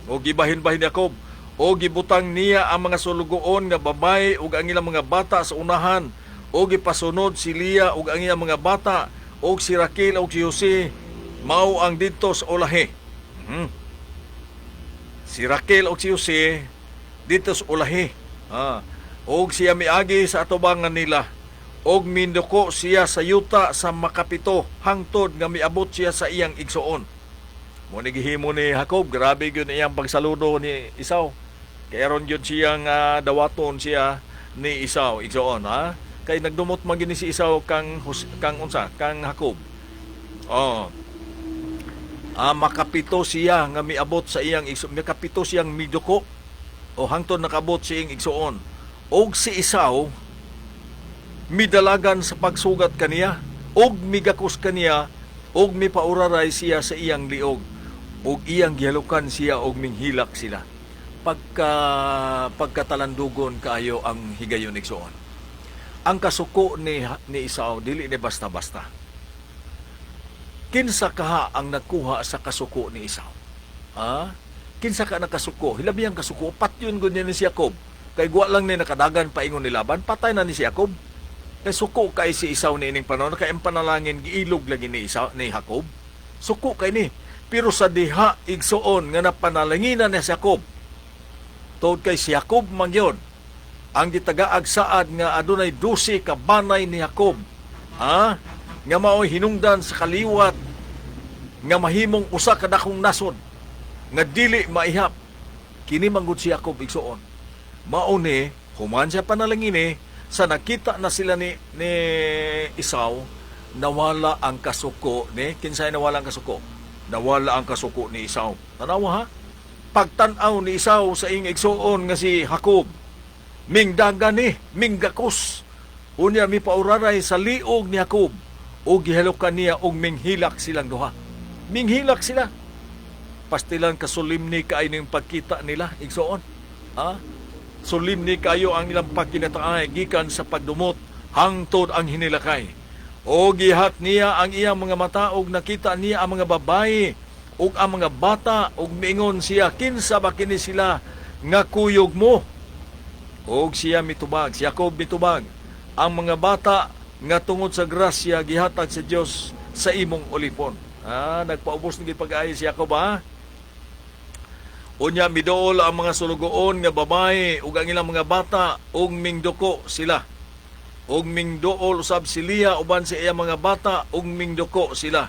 O gibahin-bahin ni Jacob, o gibutang niya ang mga sulgoon nga babae ug ang ilang mga bata sa unahan, o gipasunod si Leah ug ang iyang mga bata, ug si Rakil ug si Jose mao ang didto sa ulahi. Si Rakil o si Jose dito sa ulahi. Og siya miagi sa atubangan nila. Og minduko siya sa yuta sa makapito hangtod nga miabot siya sa iyang igsuon. Muna gihimo ni Jacob, grabe yun iyang pagsaludo ni Esau. Kaya ron yun siyang dawaton siya ni Esau igsuon. Kay nagdumot magini si Esau kang Jacob. Makapito siya nga miabot sa iyang igsuon, makapito siyang miduko o hangtod nakabot sa iyang igsuon. Og si Esau midalagan sa pagsugat kaniya og migakos kaniya og mipauraray siya sa iyang liog og iyang gihalukan siya og minghilak sila. Pagkatalandugon kaayo ang higayon igsuon. Ang kasuko ni Esau dili ni basta-basta. Kinsa kaha ang nagkuha sa kasuko ni Esau? Kinsa ka nakasuko? Hilabi ang kasuko, patyon gud ni si Jacob. Kay guwa lang ni nakadagan paingon ni Laban, patay na ni si Jacob. Kay suko kay si Esau ni ining panahon, kay ang panalangin giilog lagi ni Jacob. Suko kay ni. Pero sa diha igsuon nga napanalanginan ni Jacob. Tod kay si Jacob mangyod ang gitagaag saad nga adunay 12 ka banay ni Jacob. Nga mao'y hinungdan sa kaliwat nga mahimong usa ka dakong nasod nga dili maihap. Kini manggod si Jacob igsuon. Mauni, human siya panalangini, sa nakita na sila ni Isaw, nawala ang kasuko ni, kinsay nawala ang kasuko? Nawala ang kasuko ni Isaw. Tanawa ha? Pagtanaw ni Isaw sa ing igsuon nga si Jacob, mingdaga ni, minggakos. Unya mi pauraray sa liog ni Jacob, o gihalukan niya og minghilak silang duha. Minghilak sila. Pastilan kasulimni kaayo ning pagkita nila, igsuon. Ha? Sulimni kayo ang ilang pagkinataay gikan sa pagdumot hangtod ang hinilakay. O gihat niya ang iyang mga mata og nakita niya ang mga babae ug ang mga bata ug miingon siya, kinsa ba kini sila nga kuyog mo? Og siya mitubag, si Jacob mitubag, ang mga bata nga tungod sa grasya gihatag sa Dios sa imong ulipon. Nagpaubos ni pag-ayo si Jacob ha? Unya midool ang mga sulugoon nga babae ug ang ilang mga bata ug mingduko sila. Ug mingdool usab si Leah uban sa iyang mga bata ug mingduko sila.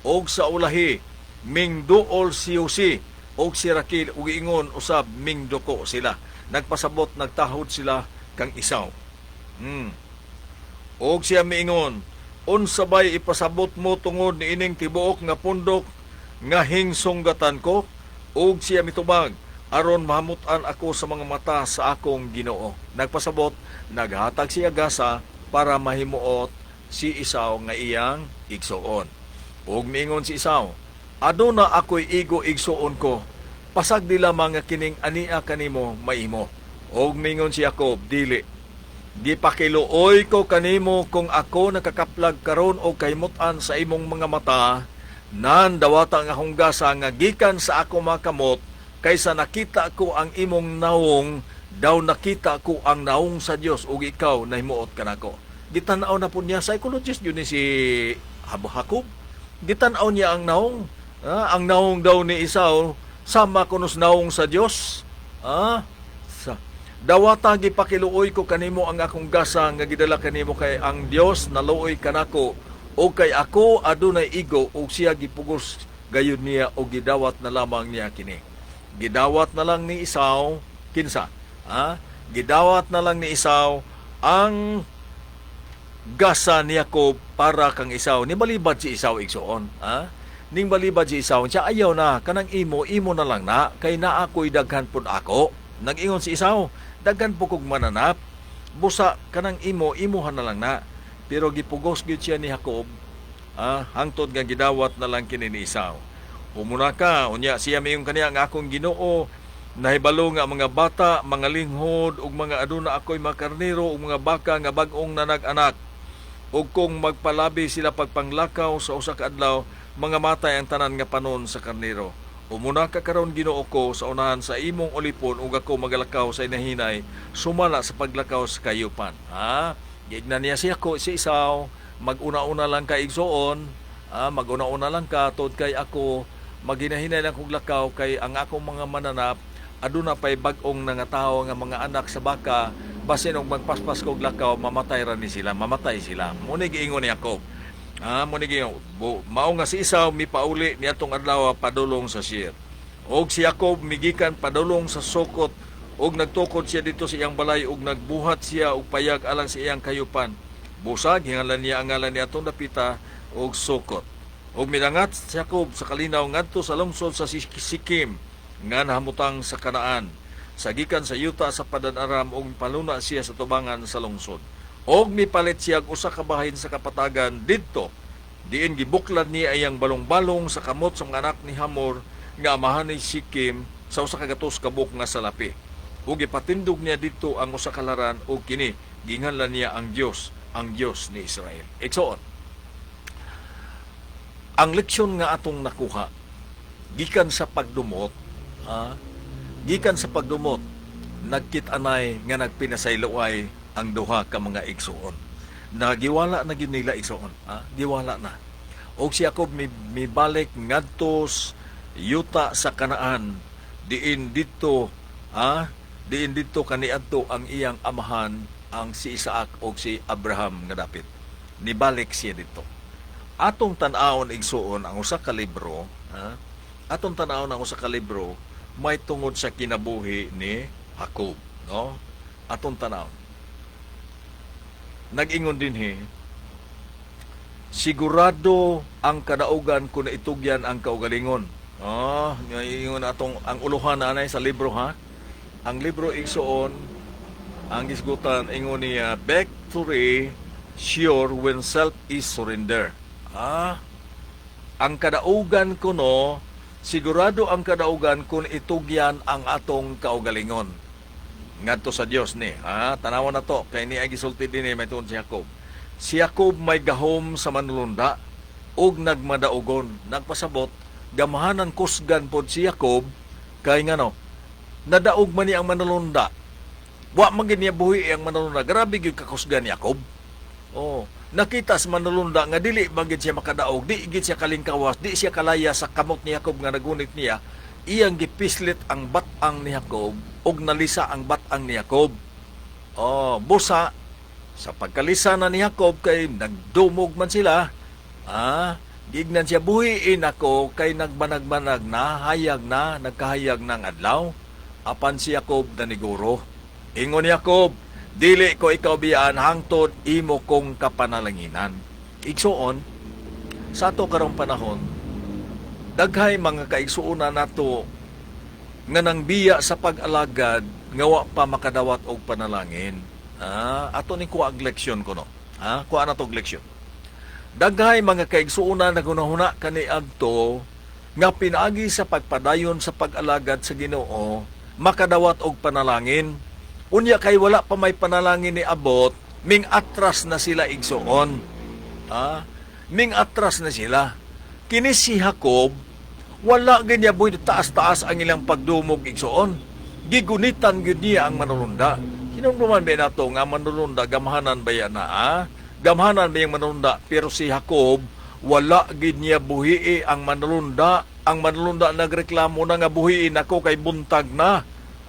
Ug sa ulahi mingdool si Jose ug si Raquel ug ingon usab mingduko sila. Nagpasabot nagtahod sila kang Isaw. Og siya miingon, unsa bay ipasabot mo tungod ni ining tibuok nga pundok nga hingsonggatan ko? Og siya mitubag, aron mahamutan ako sa mga mata sa akong Ginoo. Nagpasabot, naghatag siya gasa para mahimuot si Isaw nga iyang igsuon. Og miingon si Isaw, aduna ako'y igo igsuon ko, pasag di lamang nga kining ania kanimo maimo. Og miingon si Jacob, dili. Gipakiluoy ko kanimo kung ako nakakaplag karon o kahimutan sa imong mga mata, nan dawata nga hunggasa nga gikan sa ako makamot, kaysa nakita ko ang imong naong, daw nakita ko ang naong sa Dios ug ikaw nahimuot kanako. Gitanaw na po niya, psychologist yun ni si Jacob. Gitanaw niya ang naong. Ang naong daw ni Isaw, sama kunos naong sa Dios. Dawata gipakiluoy ko kanimo ang akong gasa nga gidala kanimo kay ang Dios naluoy kanako, o kay ako adunay igo og siya gipugos gayud niya o gidawat na lamang niya kini. Gidawat na lang ni Isaw kinsa? Gidawat na lang ni Isaw ang gasa ni Jacob para kang Isaw. Ni balibad si Isaw igsuon, ning balibad si Isaw siya ayaw na kanang imo na lang na kay naa ako'y daghan pud ako. Nag-ingon si Isaw, daghan po kog mananap, busa kanang imuhan na lang na. Pero gipugos gyud siya ni Jacob, hangtod nga gidawat na lang kini ni Isaw. Umuna ka, unya siya mayong kaniya nga akong Ginoo, nahibalo nga mga bata, mga linghod, ug mga aduna ako'y mga karnero, ug mga baka nga bag-ong nanag-anak. Ug kung magpalabi sila pagpanglakaw sa usa ka adlaw, mga matay ang tanan nga panon sa karnero. Umuna ka karon Ginoo ko sa unahan sa imong ulipon, ug ako magalakaw sa inahinay, sumala sa paglakaw sa kayupan. Gignan niya siya ko si Isaw, mag-una-una lang ka igsuon, mag-una-una lang ka tod kay ako maginahinay lang kog lakaw kay ang akong mga mananap aduna pay bag-ong nga tawo nga mga anak sa baka, basin og magpaspas kog lakaw mamatay ra ni sila, mamatay sila. Muni giingon ni Jacob. Muni giingon, mao nga si Isaw mipauli niadtong adlaw padulong sa Seir. Og si Jacob migikan padulong sa Sukot, og nagtukod siya dito sa iyang balay ug nagbuhat siya og payag alang sa iyang kayupan. Busag hingalan niya ang ngalan niya atong dapita og Sukot. Og midangat si Jacob sa kalinaw ngadto sa lungsod sa Sikim nga nahamutang sa Kanaan. Sagikan sa yuta sa Padan-aram og paluna siya sa tubangan sa lungsod. Og mipalit siya og usa ka bahin sa kapatagan didto. Diin gibuklad niya iyang balong-balong sa kamot sa mga anak ni Hamor nga amahan ni Sikim sa usa ka gatos ka buk nga salapi. Ug ipatindog niya dito ang usa ka laran ug kini ginganlan niya ang Dios ni Israel. Igsoon. Ang leksyon nga atong nakuha gikan sa pagdumot, nagkit-anay nga nagpinasayloay ang duha ka mga igsoon. Nagiwala na gid nila igsoon, giwala na. Og si Jacob mibalik ngadtos yuta sa Kanaan, diin dito kaniadto ang iyang amahan, ang si Isaac o si Abraham nga dapit. Nibalik siya dito. Atong tan-awon igsuon ang usa ka libro, may tungod sa kinabuhi ni Jacob. no? Atong tanaw. Nag-ingon din sigurado ang kadaugan kung itugyan ang kaugalingon. Ngayon atong ang uluhan na anay sa libro ha. Ang libro igsoon ang gisgutan ingon niya victory sure when self is surrender. Ang kadaugan kuno sigurado ang kadaugan kung itugyan ang atong kaugalingon. Ngadto sa Dios ni. Tanawan na to kay ni ay gisulti dinhi may tuon si Jacob. Si Jacob may gahom sa manulunda ug nagmadaugon. Nagpasabot gamahanan kusgan pod si Jacob kay ngano nadaog man ni ang manulunda. Wa man gid niya buhi ang manulunda. Grabe gyud ka kusgan ni Jacob. Nakita sa manulunda nga dili bagid siya makadaog, di gid siya kalingkawas, di siya kalaya sa kamot ni Jacob nga nagunit niya. Iyang gipislit ang batang ni Jacob ug nalisa ang batang ni Jacob. Busa sa pagkalisa na ni Jacob kay nagdumog man sila. Gignan siya buhiin ako kay nagbanag-banag na, hayag na, nagkahayag ng adlaw. Apan si Jacob naniguro. Ingon ni Jacob, dili ko ikaw biyaan hangtod imo kong kapanalanginan. Igsuon, sa ato karong panahon, daghay mga kaigsuonan nato nga nang biya sa pag-alagad nga wa pa makadawat og panalangin. Ato ni kuha og leksyon kuno. Kuha na tog leksyon. Daghay mga kaigsuonan na gunahuna kani adto nga pinaagi sa pagpadayon sa pag-alagad sa Ginoo makadawat og panalangin. Unya kay wala pa may panalangin ni abot, ming atras na sila igsuon. Ming atras na sila. Kini si Jacob, wala ganyaboy taas-taas ang ilang pagdumog igsuon. Gigunitan gyud niya ang manulunda. Hinumduman ba nato nga manulunda gamahanan ba yan na? Gamhanan ba yung manulunda? Pero si Jacob, wala gid niya buhii ang manulunda. Ang manulunda nagreklamo na nga buhiin ako kay buntag na.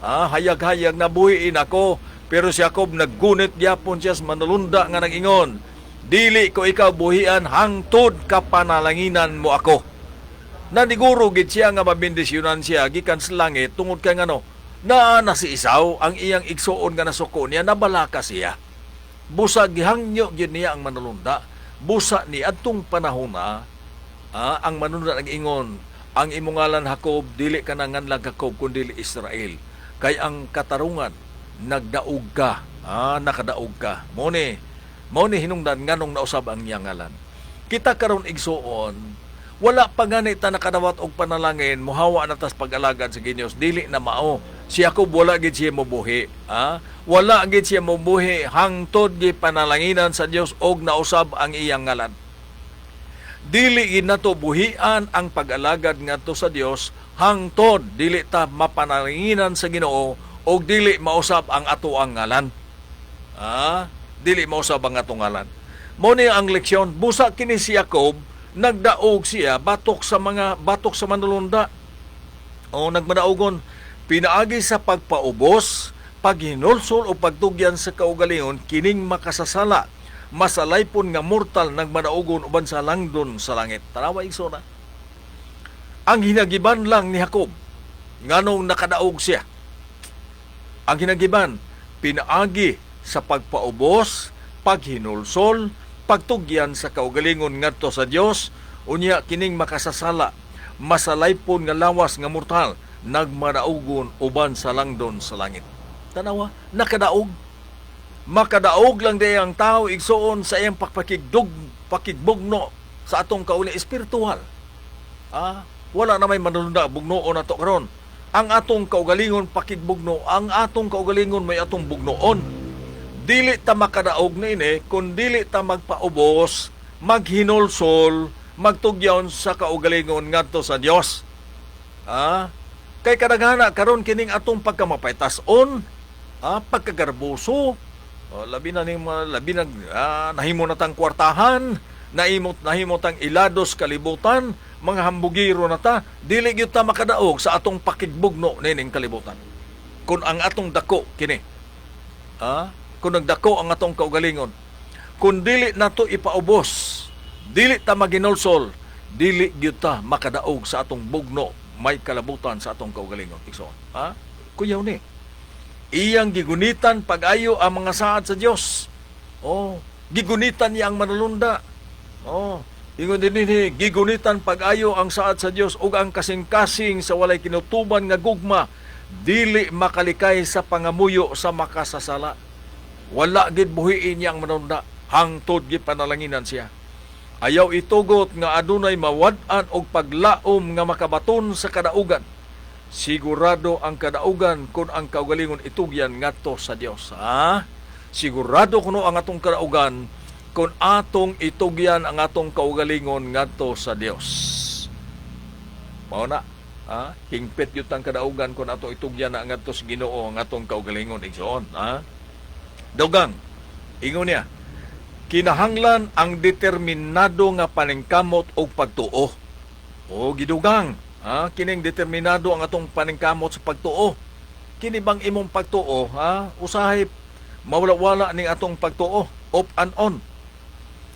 Hayag-hayag na buhiin ako. Pero si Jacob naggunit gyapon siya sa manulunda nga nag-ingon, dili ko ikaw buhian hangtod kapanalanginan mo ako. Naniguro gid siya nga mabindisyonan siya gikan sa langit tungod kay ngano na si Isaw ang iyang igsuon nga nasuko niya nabalaka siya. Busa gihangyo gyud niya ang manulunda. Busa ni adtong panahon ang manulunda nag-ingon, ang imongalan Jacob dili ka na nganlag Jacob kundi Israel. Kay ang katarungan nagdaog ka, nakadaog ka. Mo ni hinungdan nganong nausab ang iyang ngalan. Kita karon igsuon, wala pa gani ta nakadawat og panalangin, muhawa na tas pag-alagad sa Ginoo, dili na mao. Si Jacob wala gid siya mobuhi, wala gid siya mobuhi hangtod gi panalanginan sa Dios og nausab ang iyang ngalan. Dili gid nato buhian ang pag-alagad ngadto sa Dios hangtod dili ta mapanalanginan sa Ginoo og dili mausab ang ato ang ngalan. Dili mausab ang atong ngalan. Mo ni ang leksyon, busa kini si Jacob, nagdaog siya batok sa manulunda. Nagmadaogon, pinaagi sa pagpaubos, paghinulsol o pagtugyan sa kaugalingon kining makasasala, masalaypon nga mortal nagmadaogon uban sa langdon sa langit. Tanawa igsona. Ang hinagiban lang ni Jacob, nganong nakadaog siya. Ang hinagiban, pinaagi sa pagpaubos, paghinulsol, pagtugyan sa kaugalingon ngadto sa Dios, unya kining makasasala, masalaypon nga lawas nga mortal, nagmadaugon uban sa langdon sa langit. Tanawa, nakadaog. Makadaog lang day ang tao igsuon sa iyang pakigbugno sa atong kauli espiritual. Wala na may manulunda bugnoon nato karon. Ang atong kaugalingon pakigbugno, ang atong kaugalingon may atong bugnoon. Dili ta makadaog niini kun dili ta magpaubos, maghinulsol, magtugyaw sa kaugalingon ngadto sa Dios. Kay kadagana karon kining atong pagkamapaytas-on, pagkagarbuso, labi na nahimo na tang kwartahan, nahimo tang ilados kalibutan, mga hambugiro na ta, dili gyud ta makadaog sa atong pakigbugno nining kalibutan. Kung ang atong dako kini, kung nagdako ang atong kaugalingon, kung dili nato ipaubos, dili ta maginulsol, dili gyud ta makadaog sa atong bugno, may kalabutan sa atong kaugalingon. Kuyaw ni, iyang gigunitan pag-ayo ang mga saad sa Dios. Oh, gigunitan niya ang manulunda. Oh, ingon dinhi gigunitan pag-ayo ang saad sa Dios ug ang kasing-kasing sa walay kinutuban nga gugma dili makalikay sa pangamuyo sa makasasala. Wala gid buhiin niya ang manulunda, hangtod gid panalanginan siya. Ayaw itugot nga adunay mawad-an og paglaom nga makabaton sa kadaugan. Sigurado ang kadaugan kung ang kaugalingon itugyan ngadto sa Dios. Ha? Sigurado kuno ang atong kadaugan kung atong itugyan ang atong kaugalingon ngadto sa Dios. Mao na. Ha? Hingpit yun ang kadaugan kung atong itugyan na ngadto sa Ginoo ang atong kaugalingon. Igsoon. Ha? Dugang. Ingon niya. Kinahanglan ang determinado nga paningkamot og pagtuo. O gidugang, kining determinado ang atong paningkamot sa pagtuo. Kini bang imong pagtuo, usahay mawala-wala ning atong pagtuo, off and on.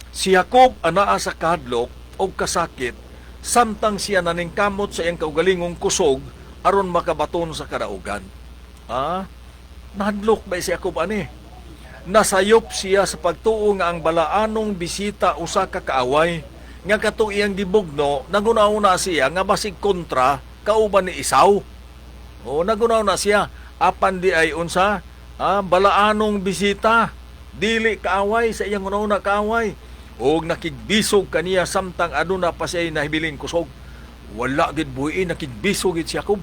Si Jacob anaa sa kahadlok og kasakit, samtang siya naningkamot sa iyang kaugalingong kusog aron makabaton sa kadaugan. Nahadlok ba si Jacob ani? Nasayop siya sa pagtuo nga ang balaanong bisita usa ka kaaway nga kato iyang gibugno, nagunaw-na siya nga basig kontra kauban ni Esau. O nagunaw na siya apan di ay unsa balaanong bisita, dili kaaway sa iyang una kaaway, og nakigbisog kaniya samtang aduna pa siya nahibiling kusog. Wala gid buhi nakigbisog gid si Jacob.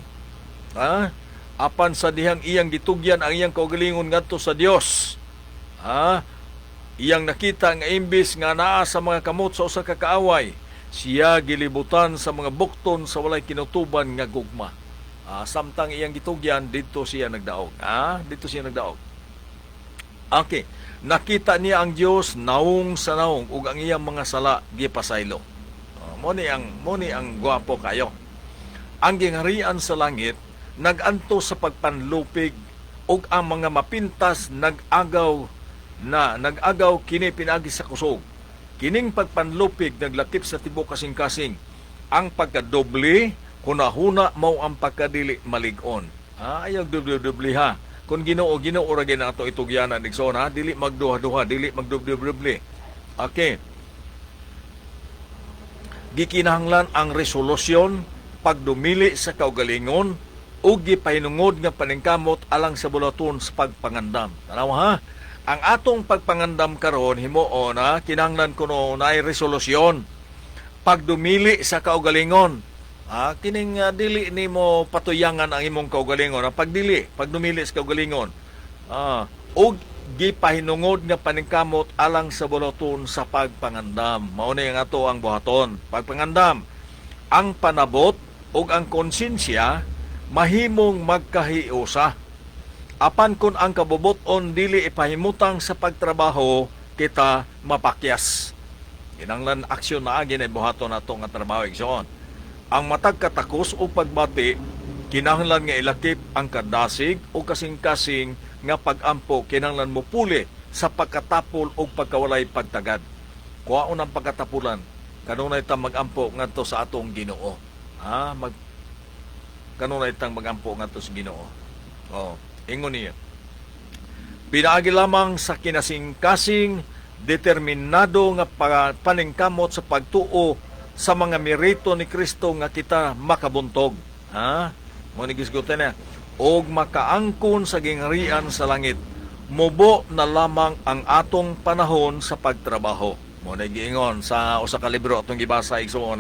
Apan sa dihang iyang gitugyan ang iyang kaugalingon ngadto sa Dios. Iyang nakita nga imbis nga naa sa mga kamot sa usa ka kaaway, siya gilibutan sa mga bukton sa walay kinutuban nga gugma. Samtang iyang gitugyan, dito siya nagdaog. Dito siya nagdaog. Okay. Nakita niya ang Dios naong sa naong ug ang iyang mga sala gipasaylo. Mo ni ang gwapo kayo. Ang gingharian sa langit naganto sa pagpanlupig ug ang mga mapintas nag-agaw kini pinagi sa kusog. Kining pagpanlupig naglakip sa tibok kasing-kasing. Ang pagkadoble, hunahuna mao ang pagkadili malig-on. Ayaw doble-doble ha. Kung Ginoo ra gyud ato itugyanan igsoon ha, dili magduha-duha, dili magdoble-doble. Okay. Gikinahanglan ang resolusyon pagdumili sa kaugalingon ug gipahinungod nga paningkamot alang sa bulaton sa pagpangandam. Tanaw ha. Ang atong pagpangandam karon himuon kinahanglan kuno naay resolusyon pagdumili sa kaugalingon. Kining dili nimo patuyangan ang imong kaugalingon. Pagdumili sa kaugalingon. Og gipahinungod nga paningkamot alang sa bulaton sa pagpangandam. Mao ni ang ato ang buhaton. Pagpangandam, ang panabot ug ang konsensya mahimong magkahiusa. Apan kun ang kabubuton dili ipahimutang sa pagtrabaho, kita mapakyas. Kinahanglan aksyon na agi na buhaton nato nga trabaho igsoon. Ang matag katakos o pagbati, kinahanglan nga ilakip ang kadasig o kasing-kasing nga pag-ampo, kinahanglan mo puli sa pagkatapol o pagkawalay pagtagad. Kuhaon ang pagkatapulan, kanunay tang mag-ampo ngadto sa atong Ginoo. Kanunay tang mag-ampo ngadto sa Ginoo. Ingon niya. Pinaagi lamang sa kinasing-kasing determinado nga paningkamot sa pagtuo sa mga merito ni Kristo nga kita makabuntog. Mo ni gisgutan na. Og makaangkon sa gingharian sa langit. Mubo na lamang ang atong panahon sa pagtrabaho. Mo ni giingon sa usa ka libro atong gibasa igsoon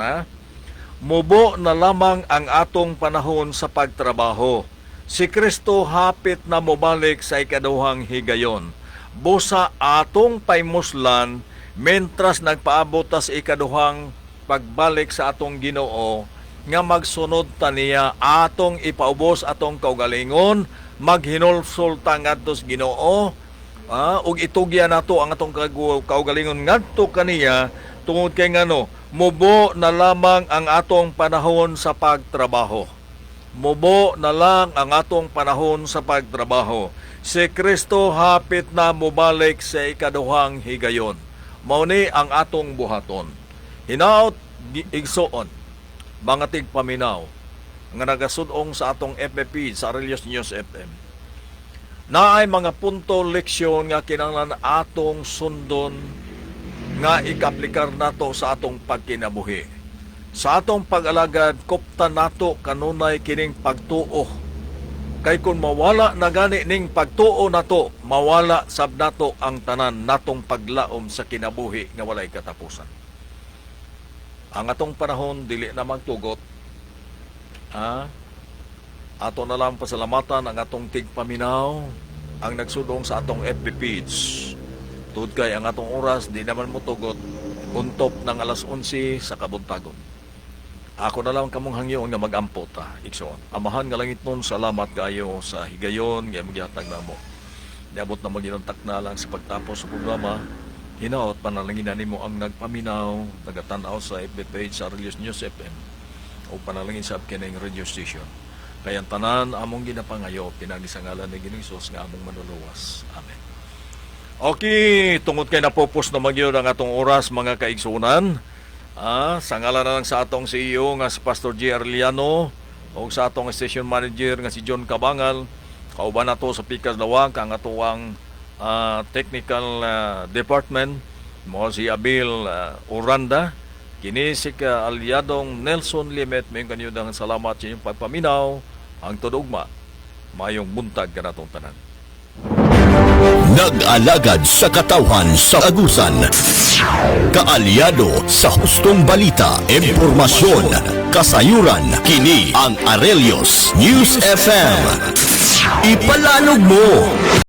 Mubo na lamang ang atong panahon sa pagtrabaho. Si Kristo hapit na mobalik sa ikaduhang higayon. Busa atong paymuslan mentras nagpaabot sa ikaduhang pagbalik sa atong Ginoo nga magsunod ta niya atong ipaubos atong kaugalingon, maghinulsol ta ngadto sa Ginoo, ug itugya nato ang atong kaugalingon ngadto kaniya tungod kay ngano mubo na lamang ang atong panahon sa pagtrabaho. Mubo na lang ang atong panahon sa pagtrabaho. Si Kristo hapit na mobalik sa ikaduhang higayon. Mao ni ang atong buhaton. Hinaot igsoon, mga tigpaminaw, nga nagasudong sa atong FFP, sa Aurelius News FM. naay mga punto leksyon nga kinahanglan atong sundon nga ikaplikar nato sa atong pagkinabuhi. Sa atong pag-alagad, kuptan nato kanunay kining pagtuo. Kay kung mawala na gani ning pagtuo nato, mawala sab nato ang tanan natong paglaom sa kinabuhi nga walay katapusan. Ang atong panahon dili na magtugot. Ato na lang pasalamatan ang atong tigpaminaw, ang nagsudong sa atong FB page. Tud kay ang atong oras di naman mo tugot, untop ng alas 11 sa kabuntagon. Ako na lang kamong hangyon nga mag-ampo ta, igsoon. Amahan nga langit nun, salamat kayo sa higayon nga magyatag namo. Niabot na maginuntak na lang sa pagtapos sa programa. Hinaot panalangin nimo ang nagpaminaw, nagatanaw sa FB page sa Religious News FM o panalangin sa kining radio station. Kaya tanan among ginapangayo pinagi sa ngalan ni Ginoong Hesus nga among manuluwas. Amen. Okay, tungod kay napopos na magyud ang atong oras mga kaigsunan. Sa ngalan na lang sa atong CEO nga si Pastor J. Arliano o sa atong station manager nga si John Cabangal, kauban nato sa Pikas Lawag ang atuang technical department mo si Abil Uranda, kini si aliadong Nelson Limet, may kanyudang salamat sa inyong pagpaminaw, ang tudugma mayong buntag kanatong tanan. Nag-alagad sa katawhan sa agusan. Kaalyado sa hustong balita, impormasyon, kasayuran. Kini ang Aurelius News FM. Ipalanog mo!